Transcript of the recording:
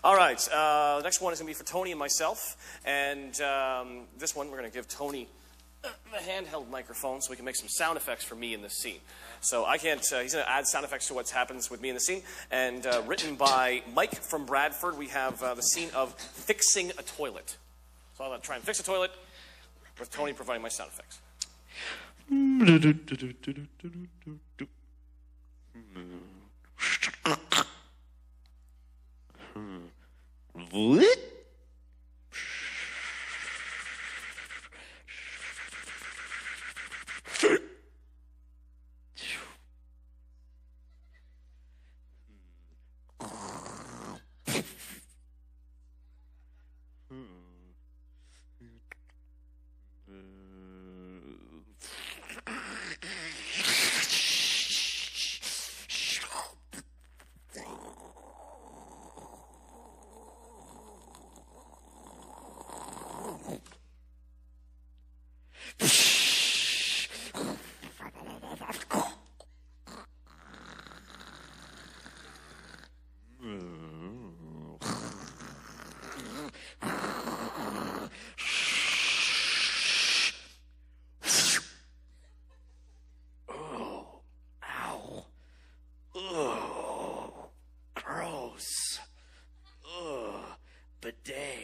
All right, the next one is going to be for Tony and myself. And this one, we're going to give Tony the handheld microphone so we can make some sound effects for me in this scene. So I can't, he's going to add sound effects to what happens with me in the scene. And written by Mike from Bradford, we have the scene of fixing a toilet. So I'm going to try and fix a toilet with Tony providing my sound effects. What? Bidet.